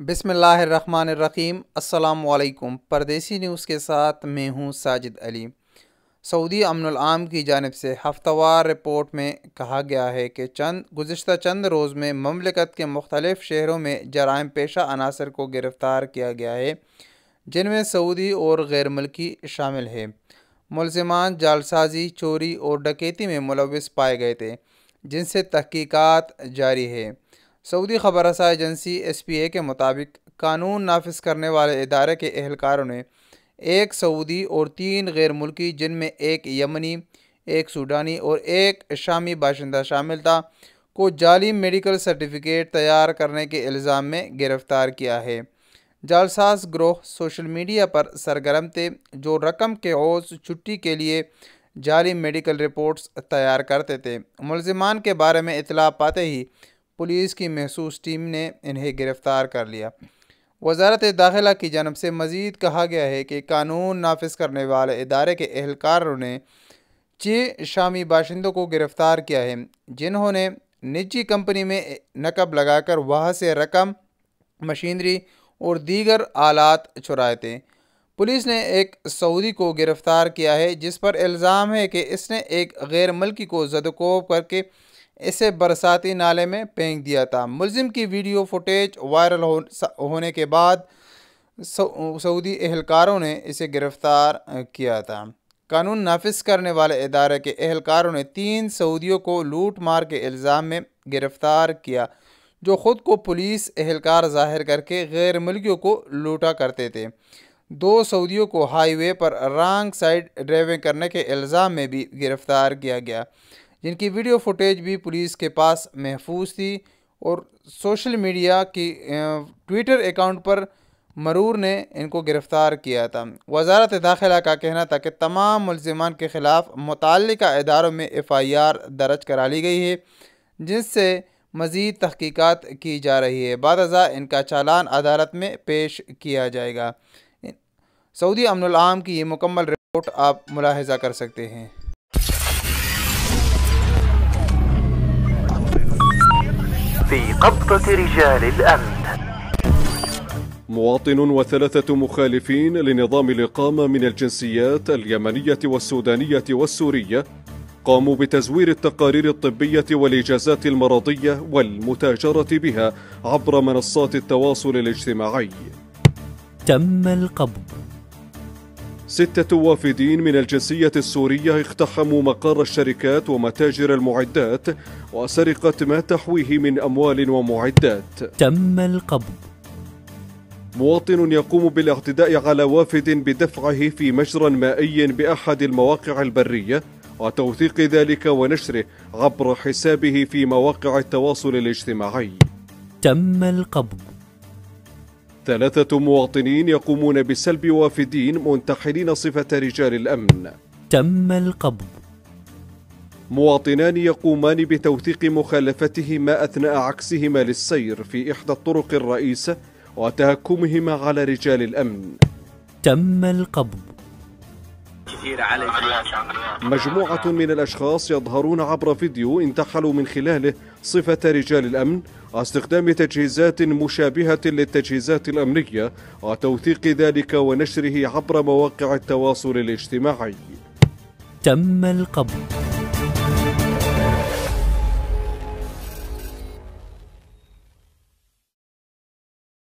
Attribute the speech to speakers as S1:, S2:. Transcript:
S1: بسم اللہ الرحمن الرحیم۔ السلام علیکم۔ پردیسی نیوز کے ساتھ میں ہوں ساجد علی۔ سعودی امن العام کی جانب سے ہفتہ وار رپورٹ میں کہا گیا ہے کہ گزشتہ چند روز میں مملکت کے مختلف شہروں میں جرائم پیشہ عناصر کو گرفتار کیا گیا ہے، جن میں سعودی اور غیر ملکی شامل ہے۔ ملزمان جعلسازی، چوری اور ڈکیتی میں ملوث پائے گئے تھے، جن سے تحقیقات جاری ہے۔ سعودی خبر رساں ایجنسی SPA کے مطابق قانون نافذ کرنے والے ادارے کے اہلکاروں نے ایک سعودی اور 3 غیر ملکی، جن میں ایک یمنی، ایک سوڈانی اور ایک شامی باشندہ شامل تھا، کو جعلی میڈیکل سرٹیفکیٹ تیار کرنے کے الزام میں گرفتار کیا ہے۔ جعلساز گروہ سوشل میڈیا پر سرگرم تھے، جو رقم کے عوض چھٹی کے لیے جعلی میڈیکل رپورٹس تیار کرتے تھے۔ ملزمان کے بارے میں اطلاع پاتے ہی پولیس کی مخصوص ٹیم نے انہیں گرفتار کر لیا۔ وزارت داخلہ کی جانب سے مزید کہا گیا ہے کہ قانون نافذ کرنے والے ادارے کے اہلکاروں نے 6 شامی باشندوں کو گرفتار کیا ہے، جنہوں نے نجی کمپنی میں نقب لگا کر وہاں سے رقم، مشینری اور دیگر آلات چرائے تھے۔ پولیس نے ایک سعودی کو گرفتار کیا ہے، جس پر الزام ہے کہ اس نے ایک غیر ملکی کو زدوکوب کر کے اسے برساتی نالے میں پھینک دیا تھا۔ ملزم کی ویڈیو فوٹیج وائرل ہونے کے بعد سعودی اہلکاروں نے اسے گرفتار کیا تھا۔ قانون نافذ کرنے والے ادارے کے اہلکاروں نے 3 سعودیوں کو لوٹ مار کے الزام میں گرفتار کیا، جو خود کو پولیس اہلکار ظاہر کر کے غیر ملکیوں کو لوٹا کرتے تھے۔ 2 سعودیوں کو ہائی وے پر رانگ سائڈ ڈرائیونگ کرنے کے الزام میں بھی گرفتار کیا گیا، جن کی ویڈیو فوٹیج بھی پولیس کے پاس محفوظ تھی، اور سوشل میڈیا کی ٹویٹر اکاؤنٹ پر مرور نے ان کو گرفتار کیا تھا۔ وزارت داخلہ کا کہنا تھا کہ تمام ملزمان کے خلاف متعلقہ اداروں میں FIR درج کرا لی گئی ہے، جس سے مزید تحقیقات کی جا رہی ہے۔ بعد ازاں ان کا چالان عدالت میں پیش کیا جائے گا۔ سعودی امن العام کی یہ مکمل رپورٹ آپ ملاحظہ کر سکتے ہیں۔
S2: في قبضة رجال الأمن
S3: مواطن و3 مخالفين لنظام الإقامة من الجنسيات اليمنية والسودانية والسورية قاموا بتزوير التقارير الطبية والإجازات المرضية والمتاجرة بها عبر منصات التواصل الاجتماعي.
S4: تم القبض
S3: 6 وافدين من الجنسية السورية اقتحموا مقر الشركات ومتاجر المعدات وسرقة ما تحويه من أموال ومعدات.
S4: تم القبض
S3: مواطن يقوم بالاعتداء على وافد بدفعه في مجرى مائي بأحد المواقع البرية وتوثيق ذلك ونشره عبر حسابه في مواقع التواصل الاجتماعي.
S4: تم القبض
S3: 3 مواطنين يقومون بسلب وافدين منتحلين صفة رجال الأمن.
S4: تم القبض
S3: مواطنان يقومان بتوثيق مخالفتهما أثناء عكسهما للسير في إحدى الطرق الرئيسة وتهكمهما على رجال الأمن.
S4: تم القبض
S3: مجموعة من الأشخاص يظهرون عبر فيديو انتحلوا من خلاله صفة رجال الأمن واستخدام تجهيزات مشابهة للتجهيزات الأمنية وتوثيق ذلك ونشره عبر مواقع التواصل الاجتماعي.
S4: تم القبض